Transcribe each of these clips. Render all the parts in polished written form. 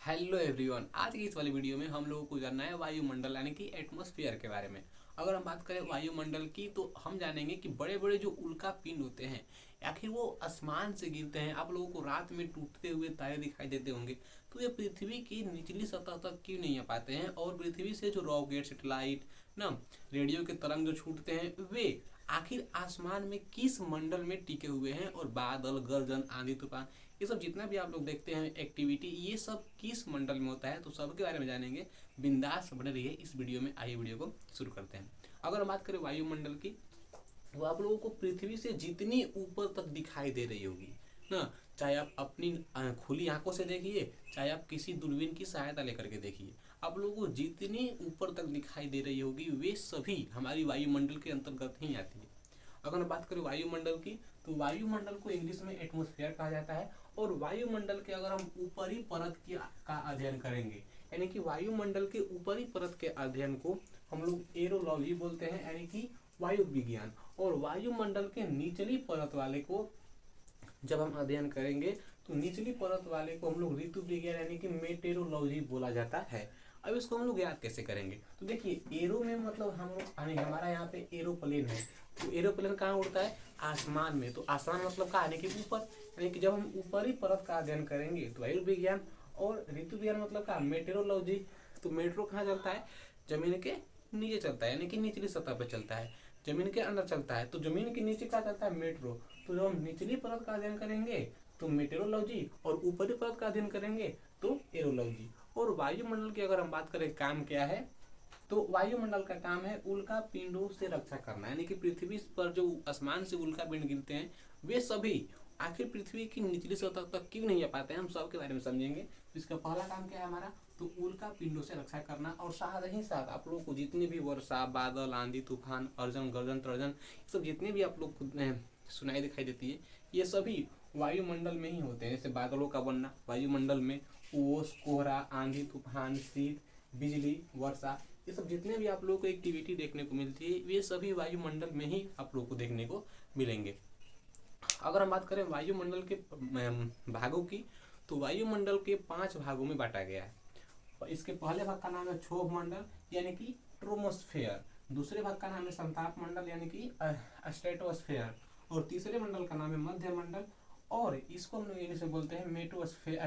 Hello everyone. आज की इस वाली वीडियो में हम लोगों को जानना है वायुमंडल यानी कि एटमॉस्फेयर के बारे में। अगर हम बात करें वायुमंडल की तो हम जानेंगे कि बड़े बड़े जो उल्का पिंड होते हैं आखिर वो आसमान से गिरते हैं। आप लोगों को रात में टूटते हुए तारे दिखाई देते होंगे, तो ये पृथ्वी की निचली सतह तक क्यों नहीं आ पाते हैं और पृथ्वी से जो रॉकेट सैटेलाइट ना रेडियो के तरंग जो छूटते हैं वे आखिर आसमान में किस मंडल में टिके हुए हैं। और बादल, गर्जन, आंधी, तूफान, ये सब जितना भी आप लोग देखते हैं एक्टिविटी, ये सब किस मंडल में होता है, तो सबके बारे में जानेंगे। बिंदास बने रहिए इस वीडियो में। आइए वीडियो को शुरू करते हैं। अगर हम बात करें वायुमंडल की, वो आप लोगों को पृथ्वी से जितनी ऊपर तक दिखाई दे रही होगी ना, चाहे आप अपनी खुली आंखों से देखिए, चाहे आप किसी दूरबीन की सहायता लेकर के देखिए, आप लोगों को जितनी ऊपर तक दिखाई दे रही होगी वे सभी हमारी वायुमंडल के अंतर्गत ही आती है। अगर हम बात करें वायुमंडल की, तो वायुमंडल को इंग्लिश में एटमॉस्फेयर कहा जाता है। और वायुमंडल के अगर हम ऊपरी परत का अध्ययन करेंगे, यानी कि वायुमंडल के ऊपरी परत के अध्ययन को हम लोग एरोलॉजी बोलते हैं, यानी कि वायु विज्ञान। और वायुमंडल के निचली परत वाले को जब हम अध्ययन करेंगे तो निचली परत वाले को हम लोग ऋतु विज्ञान यानी कि मेटेरोलॉजी बोला जाता है। अब इसको हम लोग याद कैसे करेंगे, तो देखिए एरो में मतलब हम लोग हमारा यहाँ पे एरोप्लेन है, तो एरोप्लेन कहाँ उड़ता है? आसमान में। तो आसमान मतलब कहाँ, यानी कि ऊपर। यानी कि जब हम ऊपरी परत का अध्ययन करेंगे तो वायु विज्ञान। और ऋतु विज्ञान मतलब कहाँ? मेटेरोलॉजी। तो मेट्रो कहाँ चलता है? जमीन के नीचे चलता है, यानी कि निचली सतह पर चलता है। जमीन के अंदर चलता है तो जमीन के नीचे क्या चलता है? मेट्रो। तो जब हम निचली परत का अध्ययन करेंगे तो मेटेरोलॉजी, और ऊपरी परत का अध्ययन करेंगे तो एरोलॉजी। और वायुमंडल की अगर हम बात करें काम क्या है, तो वायुमंडल का काम है उल्का पिंडों से रक्षा करना, यानी कि पृथ्वी पर जो आसमान से उल्का पिंड गिरते हैं वे सभी आखिर पृथ्वी की निचली सतह तक क्यों नहीं आ पाते हैं, हम सब के बारे में समझेंगे। तो इसका पहला काम क्या है हमारा, तो उल्का पिंडों से रक्षा करना। और साथ ही साथ आप लोगों को जितनी भी वर्षा, बादल, आंधी, तूफान, अर्जन, गर्जन, तर्जन, सब जितने भी आप लोग को सुनाई दिखाई देती है, ये सभी वायुमंडल में ही होते हैं। जैसे बादलों का बनना वायुमंडल में, ओस, कोहरा, आंधी, तूफान, शीत, बिजली, वर्षा, ये सब जितने भी आप लोगों को एक्टिविटी देखने को मिलती है ये सभी वायुमंडल में ही आप लोगों को देखने को मिलेंगे। अगर हम बात करें वायुमंडल के भागों की, तो वायुमंडल के 5 भागों में बांटा गया है। और इसके पहले भाग का नाम है क्षोभ मंडल यानी कि ट्रोमोस्फेयर। दूसरे भाग का नाम है संताप मंडल यानी कि स्ट्रेटोस्फेयर। और तीसरे मंडल का नाम है मध्य मंडल, और इसको हम लोग इंग्लिश में बोलते हैं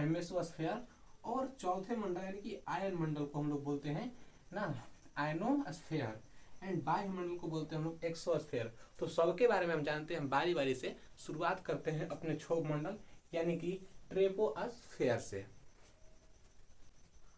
मेसोस्फेयर। और चौथे मंडल यानी कि आयन मंडल को हम लोग बोलते हैं ना आयनोस्फेयर। एंड बाह्य मंडल को बोलते हैं हम लोग एक्सोस्फेयर। तो सबके बारे में हम जानते हैं, बारी बारी से शुरुआत करते हैं अपने क्षोभ मंडल यानी कि ट्रोपोस्फेयर से।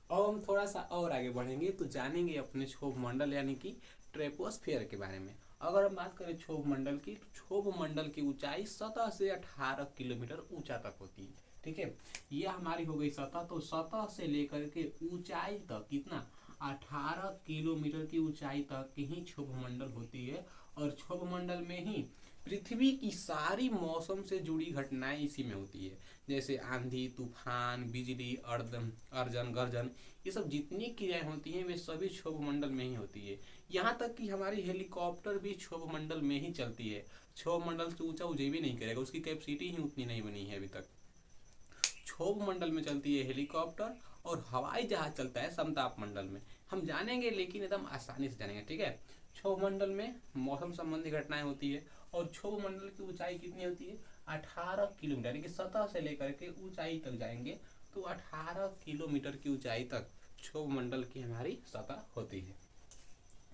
और हम थोड़ा सा और आगे बढ़ेंगे तो जानेंगे अपने क्षोभ मंडल यानी कि ट्रोपोस्फेयर के बारे में। अगर हम बात करें क्षोभ मंडल की, तो क्षोभ मंडल की ऊंचाई सतह से 18 किलोमीटर ऊंचा तक होती है। ठीक है, यह हमारी हो गई सतह। तो सतह से लेकर के ऊंचाई तक कितना? 18 किलोमीटर की ऊंचाई तक ही क्षोभ मंडल होती है। और क्षोभ मंडल में ही पृथ्वी की सारी मौसम से जुड़ी घटनाएं इसी में होती है। जैसे आंधी, तूफान, बिजली, अर्जन, गर्जन, ये सब जितनी क्रियाएं होती हैं वे सभी क्षोभ मंडल में ही होती है। यहाँ तक कि हमारी हेलीकॉप्टर भी क्षोभ मंडल में ही चलती है। क्षोभ मंडल से ऊंचा वो भी नहीं करेगा, उसकी कैपेसिटी ही उतनी नहीं बनी है अभी तक। क्षोभ मंडल में चलती है हेलीकॉप्टर, और हवाई जहाज चलता है समताप मंडल में। हम जानेंगे लेकिन एकदम आसानी से जानेंगे। ठीक है, क्षोभ मंडल में मौसम संबंधी घटनाएं होती है। और क्षोभ मंडल की ऊंचाई कितनी होती है? 18 किलोमीटर, यानी कि सतह से लेकर के ऊंचाई तक जाएंगे तो 18 किलोमीटर की ऊंचाई तक क्षोभ मंडल की हमारी सतह होती है।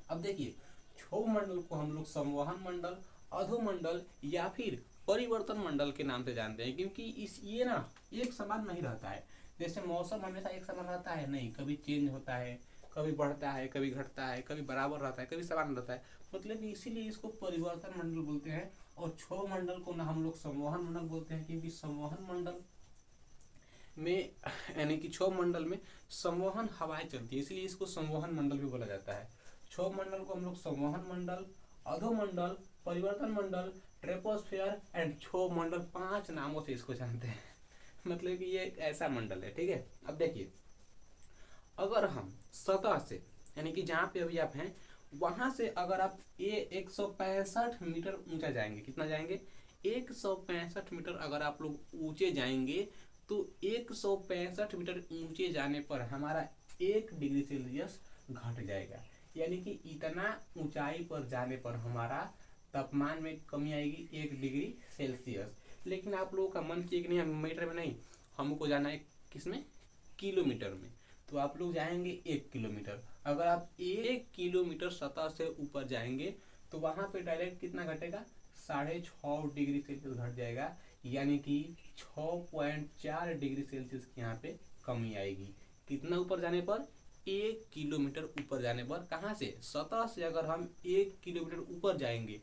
अब देखिए, क्षोभ मंडल को हम लोग संवहन मंडल, अधोमंडल या फिर परिवर्तन मंडल के नाम से जानते हैं, क्योंकि इस ये ना एक समान नहीं रहता है। जैसे मौसम हमेशा एक समान रहता है नहीं, कभी चेंज होता है, कभी बढ़ता है, कभी घटता है, कभी बराबर रहता है, कभी समान रहता है। मतलब इसीलिए इसको परिवर्तन मंडल बोलते हैं। और क्षोभ मंडल को ना हम लोग संवहन मंडल बोलते हैं, क्योंकि संवहन मंडल में यानी कि क्षोभ मंडल में संवहन हवाएं चलती है, इसलिए इसको संवहन मंडल भी बोला जाता है। क्षोभ मंडल को हम लोग संवहन मंडल, अधोमंडल, परिवर्तन मंडल, ट्रोपोस्फेयर एंड क्षोभ मंडल 5 नामों से इसको जानते हैं। मतलब कि ये एक ऐसा मंडल है। ठीक है, अब देखिए, अगर हम सतह से यानी कि जहाँ पे अभी आप हैं वहां से अगर आप ये 165 मीटर ऊंचा जाएंगे, कितना जाएंगे? 165 मीटर अगर आप लोग ऊंचे जाएंगे तो 165 मीटर ऊंचे जाने पर हमारा 1 डिग्री सेल्सियस घट जाएगा। यानी कि इतना ऊंचाई पर जाने पर हमारा तापमान में कमी आएगी 1 डिग्री सेल्सियस। लेकिन आप लोगों का मन किए कि नहीं, हम मीटर में नहीं, हमको जाना है किसमें, किलोमीटर में। तो आप लोग जाएंगे 1 किलोमीटर। अगर आप 1 किलोमीटर सतह से ऊपर जाएंगे तो वहां पे डायरेक्ट कितना घटेगा, 6.5 डिग्री सेल्सियस घट जाएगा। यानी कि 6.4 डिग्री सेल्सियस की यहाँ पे कमी आएगी। कितना ऊपर जाने पर, 1 किलोमीटर ऊपर जाने पर। कहाँ से, सतह से अगर हम 1 किलोमीटर ऊपर जाएंगे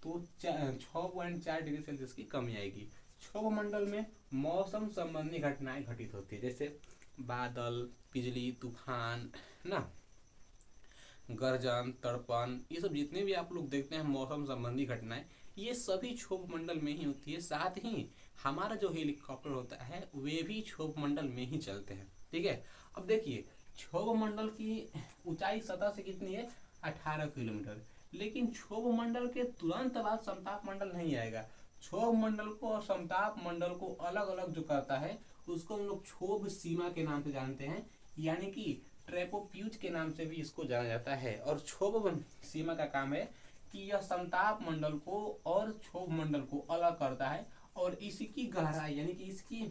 तो 6.4 डिग्री सेल्सियस की कमी आएगी। क्षोभ मंडल में मौसम संबंधी घटनाएं घटित होती है, जैसे बादल, बिजली, तूफान ना, गर्जन, तड़पन, ये सब जितने भी आप लोग देखते हैं मौसम संबंधी घटनाएं, ये सभी क्षोभ मंडल में ही होती है। साथ ही हमारा जो हेलीकॉप्टर होता है वे भी क्षोभ मंडल में ही चलते हैं। ठीक है, अब देखिए क्षोभ मंडल की ऊंचाई सतह से कितनी है, 18 किलोमीटर। लेकिन क्षोभ मंडल के तुरंत बाद समताप मंडल नहीं आएगा। क्षोभ मंडल को और समताप मंडल को अलग अलग जो करता है उसको हम लोग क्षोभ सीमा के नाम से जानते हैं, यानी कि ट्रेपोप्यूज के नाम से भी इसको जाना जाता है। और क्षोभ सीमा का काम है कि यह समताप मंडल को और क्षोभ मंडल को अलग करता है, और इसकी गहराई यानी कि इसकी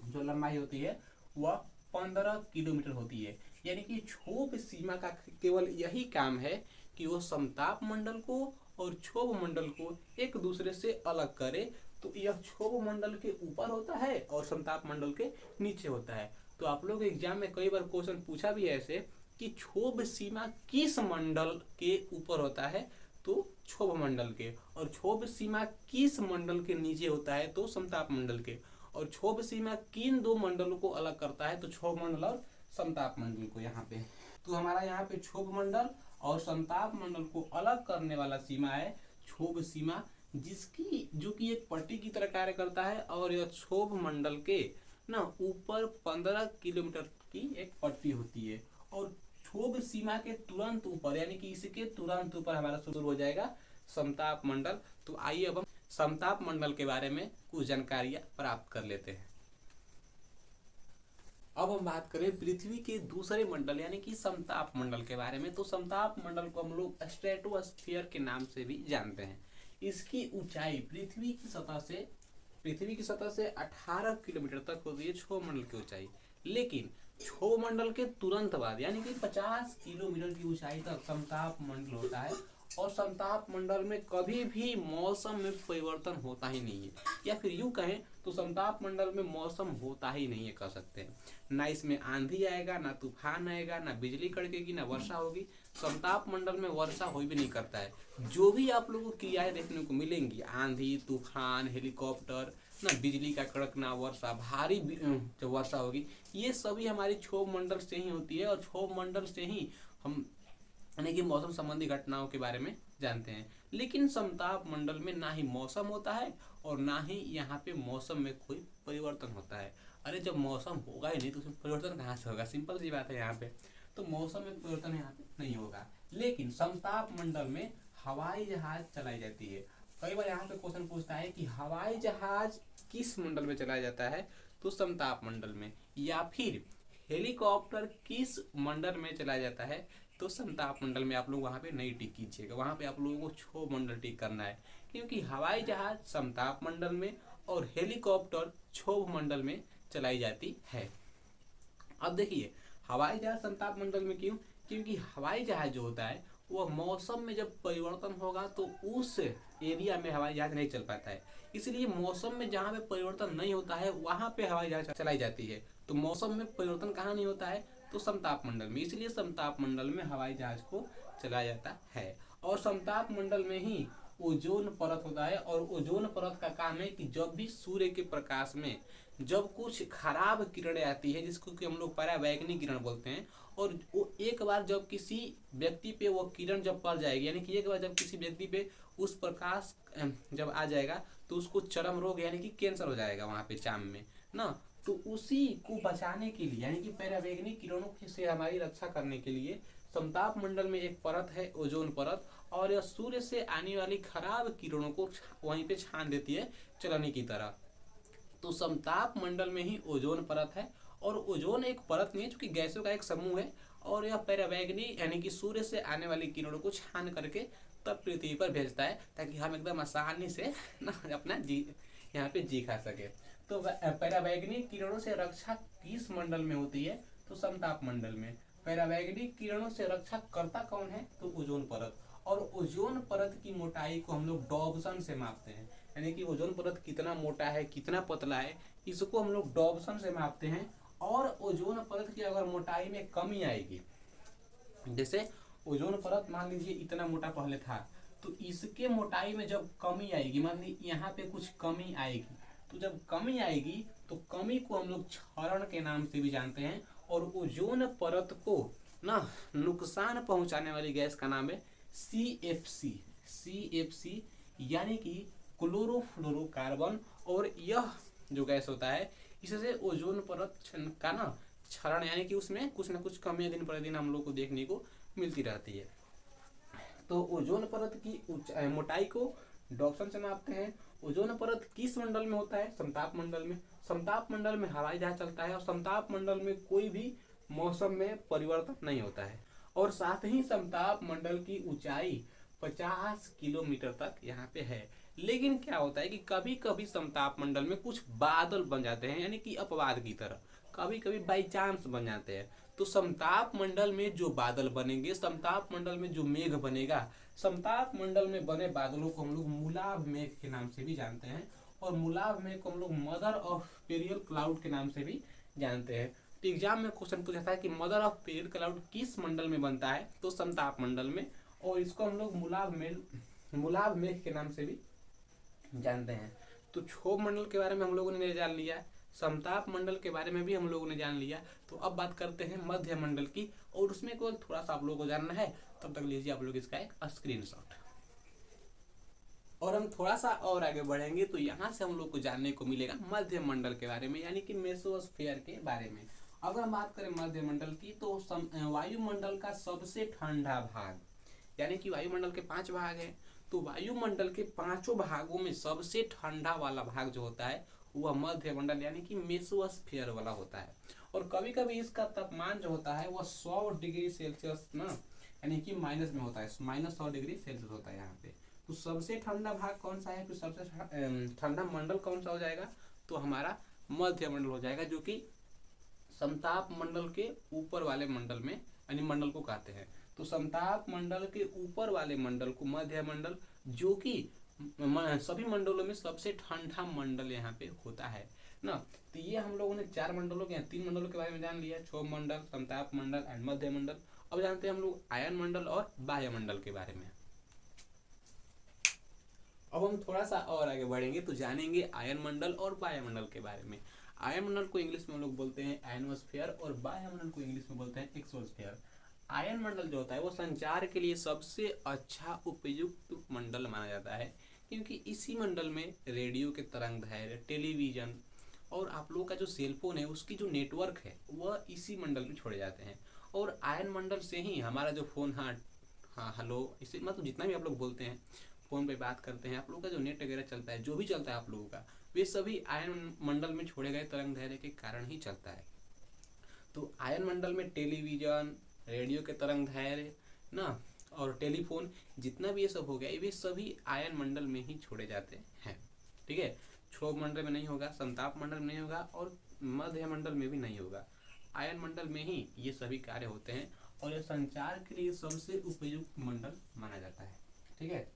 जो लंबाई होती है वह 15 किलोमीटर होती है। यानी कि क्षोभ सीमा का केवल यही काम है कि वो समताप मंडल को और क्षोभ मंडल को एक दूसरे से अलग करे। तो यह क्षोभ मंडल के ऊपर होता है और समताप मंडल के नीचे होता है। तो आप लोग एग्जाम में कई बार क्वेश्चन पूछा भी है ऐसे कि क्षोभ सीमा किस मंडल के ऊपर होता है, तो क्षोभ मंडल के, और क्षोभ सीमा किस मंडल के नीचे होता है, तो समताप मंडल के, और क्षोभ सीमा किन दो मंडलों को अलग करता है, तो क्षोभ मंडल और समताप मंडल को। यहाँ पे तो हमारा यहाँ पे क्षोभ मंडल और समताप मंडल को अलग करने वाला सीमा है क्षोभ सीमा, जिसकी जो कि एक पट्टी की तरह कार्य करता है। और यह क्षोभ मंडल के ना ऊपर 15 किलोमीटर की एक पट्टी होती है, और क्षोभ सीमा के तुरंत ऊपर यानी कि इसके तुरंत ऊपर हमारा शुरू हो जाएगा समताप मंडल। तो आइए अब हम समताप मंडल के बारे में कुछ जानकारियां प्राप्त कर लेते हैं। अब हम बात करें पृथ्वी के दूसरे मंडल यानी कि समताप मंडल के बारे में। तो समताप मंडल को हम लोग स्ट्रेटोस्फीयर के नाम से भी जानते हैं। इसकी ऊंचाई पृथ्वी की सतह से 18 किलोमीटर तक होती है क्षोभ मंडल की ऊंचाई। लेकिन क्षोभ मंडल के तुरंत बाद यानी कि 50 किलोमीटर की ऊंचाई तक समताप मंडल होता है, और समताप मंडल में कभी भी मौसम में परिवर्तन होता ही नहीं है, या फिर यूं कहें तो समताप मंडल में मौसम होता ही नहीं है, कह सकते हैं। ना इसमें आंधी आएगा, ना तूफान आएगा, ना बिजली कड़केगी, ना वर्षा होगी। समताप मंडल में वर्षा हो भी नहीं करता है। जो भी आप लोगों को क्रियाएं देखने को मिलेंगी, आंधी, तूफान, हेलीकॉप्टर, ना बिजली का कड़कना, वर्षा, भारी जो वर्षा होगी, ये सभी हमारी क्षोभ मंडल से ही होती है, और क्षोभ मंडल से ही हम यानी कि मौसम संबंधी घटनाओं के बारे में जानते हैं। लेकिन समताप मंडल में ना ही मौसम होता है और ना ही यहाँ पे मौसम में कोई परिवर्तन होता है। अरे जब मौसम होगा ही नहीं तो उसमें परिवर्तन कहाँ से होगा, सिंपल सी बात है। यहाँ पे तो मौसम में परिवर्तन यहाँ पे नहीं होगा। लेकिन समताप मंडल में हवाई जहाज चलाई जाती है। कई बार यहाँ पे क्वेश्चन पूछता है कि हवाई जहाज किस मंडल में चलाया जाता है, तो समताप मंडल में। या फिर हेलीकॉप्टर किस मंडल में चलाया जाता है, तो समताप मंडल में। आप लोग वहाँ पे नहीं टिक कीजिएगा, वहाँ पे आप लोगों को क्षोभ मंडल टिक करना है, क्योंकि हवाई जहाज समताप मंडल में और हेलीकॉप्टर क्षोभ मंडल में चलाई जाती है। अब देखिए हवाई जहाज समताप मंडल में क्यों, क्योंकि हवाई जहाज जो होता है वह मौसम में जब परिवर्तन होगा तो उस एरिया में हवाई जहाज नहीं चल पाता है। इसलिए मौसम में जहाँ पे परिवर्तन नहीं होता है वहाँ पे हवाई जहाज चलाई जाती है। तो मौसम में परिवर्तन कहाँ नहीं होता है, तो समताप मंडल में। इसलिए समताप मंडल में हवाई जहाज को चलाया जाता है। और समताप मंडल में ही ओजोन परत होता है, और ओजोन परत का काम है कि जब भी सूर्य के प्रकाश में जब कुछ खराब किरणें आती है, जिसको कि हम लोग परावैंगनी किरण बोलते हैं, और वो एक बार जब किसी व्यक्ति पे वो किरण जब पड़ जाएगी, यानी कि एक बार जब किसी व्यक्ति पे उस प्रकाश जब आ जाएगा तो उसको चर्म रोग यानी कि कैंसर हो जाएगा वहाँ पे चाम में ना। तो उसी को बचाने के लिए यानी कि परावैंगनी किरणों से हमारी रक्षा करने के लिए समताप मंडल में एक परत है ओजोन परत, और यह सूर्य से आने वाली खराब किरणों को वहीं पे छान देती है चलनी की तरह। तो समताप मंडल में ही ओजोन परत है, और ओजोन एक परत नहीं है, चूंकि गैसों का एक समूह है, और यह पराबैंगनी यानी कि सूर्य से आने वाली किरणों को छान करके तब पृथ्वी पर भेजता है, ताकि हम एकदम आसानी से ना अपना यहाँ पे जी खा सके। तो पराबैंगनी किरणों से रक्षा किस मंडल में होती है? तो समताप मंडल में। पराबैंगनी किरणों से रक्षा करता कौन है? तो ओजोन परत। और ओजोन परत की मोटाई को हम लोग डॉब्सन से मापते हैं, यानी कि ओजोन परत कितना मोटा है, कितना पतला है, इसको हम लोग डॉब्सन से मापते हैं। और ओजोन परत की अगर मोटाई में कमी आएगी, जैसे ओजोन परत मान लीजिए इतना मोटा पहले था, तो इसके मोटाई में जब कमी आएगी, मान लीजिए यहाँ पे कुछ कमी आएगी, तो जब कमी आएगी तो कमी को हम लोग क्षरण के नाम से भी जानते हैं। और ओजोन परत को ना नुकसान पहुंचाने वाली गैस का नाम है CFC। CFC यानी कि क्लोरोफ्लोरोकार्बन। और यह जो गैस होता है, इससे ओजोन परत का ना क्षरण यानी कि उसमें कुछ ना कुछ कमियां दिन प्रतिदिन हम लोग को देखने को मिलती रहती है। तो ओजोन परत की मोटाई को डॉप्सन से मापते हैं। ओजोन परत किस मंडल में होता है? समताप मंडल में। समताप मंडल में हवाई जहाज चलता है, और समताप मंडल में कोई भी मौसम में परिवर्तन नहीं होता है। और साथ ही समताप मंडल की ऊंचाई 50 किलोमीटर तक यहाँ पे है। लेकिन क्या होता है कि कभी कभी समताप मंडल में कुछ बादल बन जाते हैं, यानी कि अपवाद की तरह कभी कभी बाई चांस बन जाते हैं। तो समताप मंडल में जो बादल बनेंगे, समताप मंडल में जो मेघ बनेगा, समताप मंडल में बने बादलों को हम लोग मूलाभ मेघ के नाम से भी जानते हैं। और मूलाभ मेघ को हम लोग मदर ऑफ पेरियल क्लाउड के नाम से भी जानते हैं। तो एग्जाम में क्वेश्चन पूछा था कि मदर ऑफ पेरियल क्लाउड किस मंडल में बनता है? तो समताप मंडल में। और इसको हम लोग मूलाभ मेघ के नाम से भी जानते हैं। तो क्षोभ मंडल के बारे में हम लोगों ने जान लिया, समताप मंडल के बारे में भी हम लोगों ने जान लिया। तो अब बात करते हैं मध्य मंडल की, और उसमें केवल थोड़ा सा आप लोगों को जानना है। तब तक लीजिए आप लोग इसका एक स्क्रीनशॉट। और हम थोड़ा सा और आगे बढ़ेंगे तो यहाँ से हम लोग को जानने को मिलेगा मध्य मंडल के बारे में, यानी कि मेसोस्फीयर के बारे में। अगर हम बात करें मध्य मंडल की, तो वायुमंडल का सबसे ठंडा भाग, यानी कि वायुमंडल के 5 भाग हैं, तो वायुमंडल के 5 भागों में सबसे ठंडा वाला भाग जो होता है वह मध्य मंडल यानी कि मेसोस्फीयर वाला होता है। और कभी कभी इसका तापमान जो होता है वह 100 डिग्री सेल्सियस ना, यानी कि माइनस में होता है, -100 डिग्री सेल्सियस होता है यहाँ पे। तो सबसे ठंडा भाग कौन सा है? तो सबसे ठंडा मंडल कौन सा हो जाएगा? तो हमारा मध्य मंडल हो जाएगा, जो कि समताप मंडल के ऊपर वाले मंडल में, यानी मंडल को कहते हैं। तो समताप मंडल के ऊपर वाले मंडल को मध्य मंडल, जो कि सभी मंडलों में सबसे ठंडा मंडल यहाँ पे होता है ना। तो ये हम लोगों ने 4 मंडलों के 3 मंडलों के बारे में जान लिया, क्षोभ मंडल, समताप मंडल एंड मध्य मंडल। अब जानते हैं हम लोग आयन मंडल और वायुमंडल के बारे में। अब हम थोड़ा सा और आगे बढ़ेंगे तो जानेंगे आयन मंडल और वायुमंडल के बारे में। आयन मंडल को इंग्लिश में हम लोग बोलते हैं एनोस्फीयर, और वायुमंडल को इंग्लिश में बोलते हैं एक्सोस्फीयर। आयन मंडल जो होता है वो संचार के लिए सबसे अच्छा उपयुक्त मंडल माना जाता है, क्योंकि इसी मंडल में रेडियो के तरंगदैर्घ्य, टेलीविजन और आप लोगों का जो सेलफोन है उसकी जो नेटवर्क है वह इसी मंडल में छोड़े जाते हैं। और आयन मंडल से ही हमारा जो फोन, हाँ हेलो, इसे मतलब जितना भी आप लोग बोलते हैं, फोन पे बात करते हैं, आप लोगों का जो नेट वगैरह चलता है, जो भी चलता है आप लोगों का, वे सभी आयन मंडल में छोड़े गए तरंगदैर्घ्य के कारण ही चलता है। तो आयन मंडल में टेलीविजन, रेडियो के तरंगदैर्घ्य ना, और टेलीफोन, जितना भी ये सब हो गया, ये सभी आयन मंडल में ही छोड़े जाते हैं। ठीक है, क्षोभ मंडल में नहीं होगा, समताप मंडल में नहीं होगा, और मध्य मंडल में भी नहीं होगा। आयन मंडल में ही ये सभी कार्य होते हैं, और ये संचार के लिए सबसे उपयुक्त मंडल माना जाता है। ठीक है,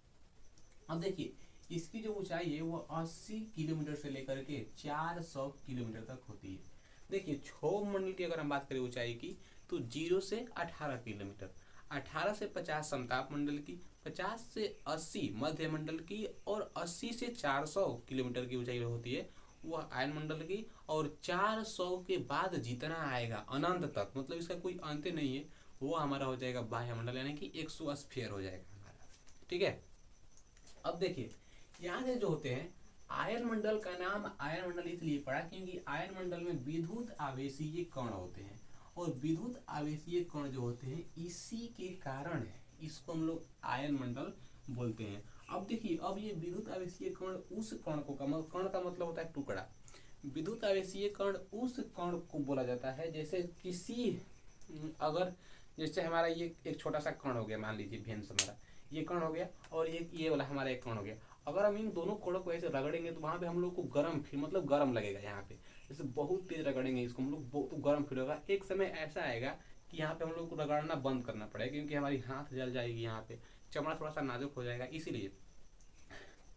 अब देखिए इसकी जो ऊंचाई है वो 80 किलोमीटर से लेकर के 400 किलोमीटर तक होती है। देखिए क्षोभ मंडल की अगर हम बात करें ऊंचाई की, तो 0 से 18 किलोमीटर, 18 से 50 समताप मंडल की, 50 से 80 मध्य मंडल की, और 80 से 400 किलोमीटर की ऊंचाई होती है वह आयन मंडल की। और 400 के बाद जितना आएगा अनंत तक, मतलब इसका कोई अंत नहीं है, वो हमारा हो जाएगा वायुमंडल, यानी कि एक्सोस्फीयर हो जाएगा हमारा। ठीक है, अब देखिए यहाँ से जो होते हैं, आयन मंडल का नाम आयन मंडल इसलिए पड़ा क्योंकि आयन मंडल में विद्युत आवेशीय कण होते हैं, और विद्युत आवेशीय कण जो होते हैं इसी के कारण है इसको हम लोग आयन मंडल बोलते हैं। अब देखिए, अब ये विद्युत आवेशीय कण उस कण को, कण का मतलब होता है टुकड़ा, विद्युत आवेशीय कण उस कण को बोला जाता है जैसे किसी अगर जैसे हमारा ये एक छोटा सा कण हो गया, मान लीजिए भेंस हमारा ये कण हो गया और ये वाला हमारा एक कण हो गया। अगर हम इन दोनों कणों को ऐसे रगड़ेंगे तो वहां पे हम लोग को गर्म फील मतलब गर्म लगेगा। यहाँ पे जैसे बहुत तेज रगड़ेंगे इसको हम लोग बहुत गर्म फील होगा। एक समय ऐसा आएगा कि यहाँ पे हम लोग को रगड़ना बंद करना पड़ेगा क्योंकि हमारी हाथ जल जाएगी, यहाँ पे चमड़ा थोड़ा सा नाजुक हो जाएगा इसीलिए।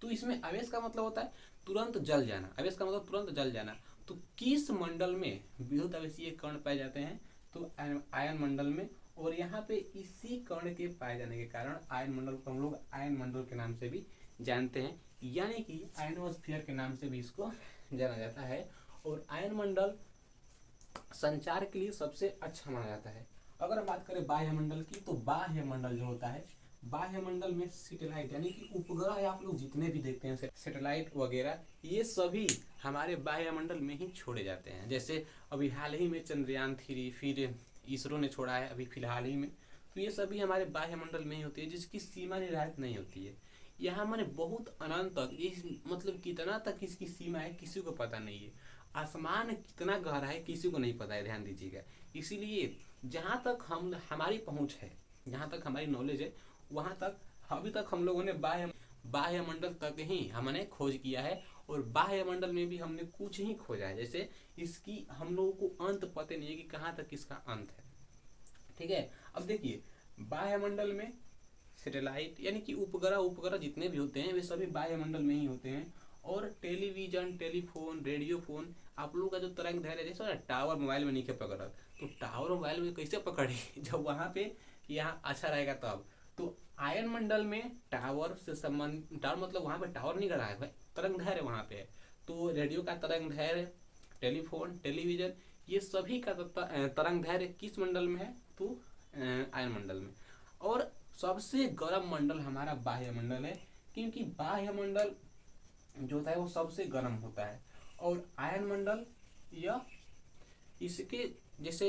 तो इसमें आवेश का मतलब होता है तुरंत जल जाना, आवेश का मतलब तुरंत जल जाना। तो किस मंडल में विद्युत आवेशीय कण पाए जाते हैं? तो आयन मंडल में। और यहाँ पे इसी कण के पाए जाने के कारण आयन मंडल को हम लोग आयन मंडल के नाम से भी जानते हैं, यानी कि आयनोस्फीयर के नाम से भी इसको जाना जाता है। और आयन मंडल संचार के लिए सबसे अच्छा माना जाता है। अगर हम बात करें बाह्य मंडल की, तो बाह्य मंडल जो होता है, बाह्य मंडल में सैटेलाइट यानी कि उपग्रह आप लोग जितने भी देखते हैं सैटेलाइट वगैरह, ये सभी हमारे बाह्य मंडल में ही छोड़े जाते हैं। जैसे अभी हाल ही में चंद्रयान 3 फिर इसरो ने छोड़ा है अभी फिलहाल ही में, तो ये सभी हमारे बाह्य मंडल में ही होती है जिसकी सीमा निर्धारित नहीं होती है। यहाँ मैंने बहुत अनंत तक, इस मतलब कितना तक इसकी सीमा है किसी को पता नहीं है। आसमान कितना गहरा है किसी को नहीं पता है, ध्यान दीजिएगा। इसीलिए जहाँ तक हमारी पहुँच है, जहाँ तक हमारी नॉलेज है, वहाँ तक अभी तक हम लोगों ने बाह्य मंडल तक ही हमने खोज किया है। और बाह्य मंडल में भी हमने कुछ ही खोजा है, जैसे इसकी हम लोगों को अंत पता नहीं है कि कहाँ तक इसका अंत है। ठीक है, अब देखिए बाह्य मंडल में सैटेलाइट यानी कि उपग्रह जितने भी होते हैं वे सभी बाह्य मंडल में ही होते हैं। और टेलीविजन, टेलीफोन, रेडियो फोन, आप लोगों का जो तरंग दैर्घ्य जैसे टावर मोबाइल में नहीं पकड़, तो टावर मोबाइल में कैसे पकड़े जब वहाँ पे यहाँ अच्छा रहेगा तब। तो आयन मंडल में टावर से संबंध, टावर मतलब वहाँ पे टावर नहीं गड़ा है भाई, तरंग दैर्घ्य वहाँ पे है। तो रेडियो का तरंग दैर्घ्य, टेलीफोन, टेलीविजन, ये सभी का तरंग दैर्घ्य किस मंडल में है? तो आयन मंडल में। और सबसे गर्म मंडल हमारा बाह्य मंडल है, क्योंकि बाह्य मंडल जो होता है वो सबसे गर्म होता है। और आयन मंडल या इसके जैसे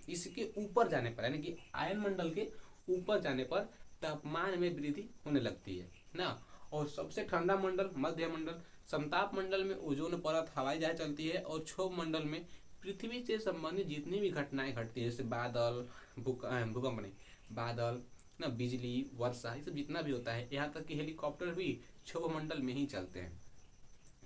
इसके ऊपर जाने पर यानी कि आयन मंडल के ऊपर जाने पर तापमान में वृद्धि होने लगती है ना। और सबसे ठंडा मंडल मध्य मंडल, समताप मंडल में ओजोन परत, हवाई जहाज चलती है। और क्षोभ मंडल में पृथ्वी से संबंधित जितनी भी घटनाएं घटती है, जैसे बादल, भूकंप नहीं, बादल ना, बिजली, वर्षा, ये सब जितना भी होता है, यहाँ तक कि हेलीकॉप्टर भी क्षोभ मंडल में ही चलते हैं।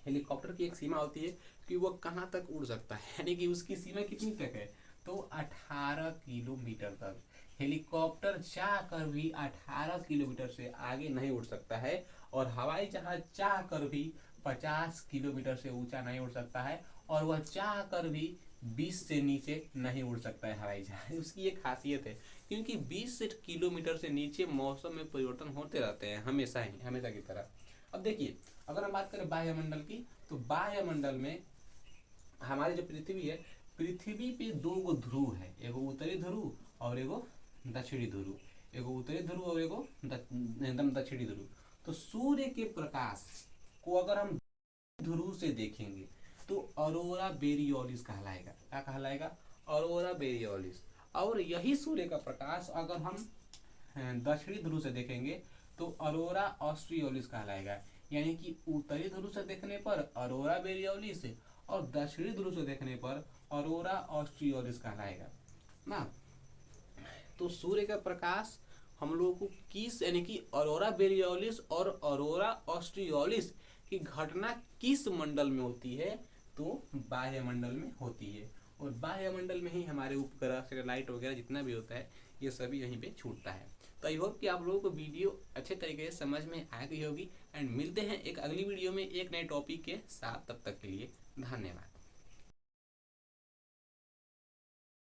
हेलीकॉप्टर की एक सीमा होती है कि वो कहाँ तक उड़ सकता है, यानी कि उसकी सीमा कितनी तक है? तो 18 किलोमीटर तक। हेलीकॉप्टर चाहकर भी 18 किलोमीटर से आगे नहीं उड़ सकता है। और हवाई जहाज चाहकर भी 50 किलोमीटर से ऊंचा नहीं उड़ सकता है। और वह चाहकर भी 20 से नीचे नहीं उड़ सकता है हवाई जहाज। उसकी ये खासियत है, क्योंकि 20 किलोमीटर से नीचे मौसम में परिवर्तन होते रहते हैं हमेशा की तरह। अब देखिए अगर हम बात करें बाह्य मंडल की, तो बाह्य मंडल में हमारी जो पृथ्वी है, पृथ्वी पे 2 ध्रुव है, एगो उत्तरी ध्रुव और एगो दक्षिणी ध्रुव, एगो उत्तरी ध्रुव और एगो एकदम दक्षिणी ध्रुव। तो सूर्य के प्रकाश को अगर हम ध्रुव से देखेंगे तो अरोरा बोरियोलिस कहलाएगा। क्या कहलाएगा? अरोरा बोरियोलिस। और यही सूर्य का प्रकाश अगर हम दक्षिणी ध्रुव से देखेंगे तो अरोरा ऑस्ट्रियोलिस कहलाएगा। यानी कि उत्तरी ध्रुव से देखने पर अरोरा बोरियोलिस और दक्षिणी ध्रुव से देखने पर अरोरा ऑस्ट्रियोलिस कहलाएगा ना। तो सूर्य का प्रकाश हम लोग को किस यानी कि अरोरा बोरियोलिस और अरोरा ऑस्ट्रियोलिस की घटना किस मंडल में होती है? तो बाह्य मंडल में होती है। और बाह्य मंडल में ही हमारे उपग्रह, सैटेलाइट वगैरह जितना भी होता है ये सभी यहीं पे छूटता है। तो आई होप कि आप लोगों को वीडियो अच्छे तरीके से समझ में आ गई होगी। एंड मिलते हैं एक अगली वीडियो में एक नए टॉपिक के साथ, तब तक के लिए धन्यवाद।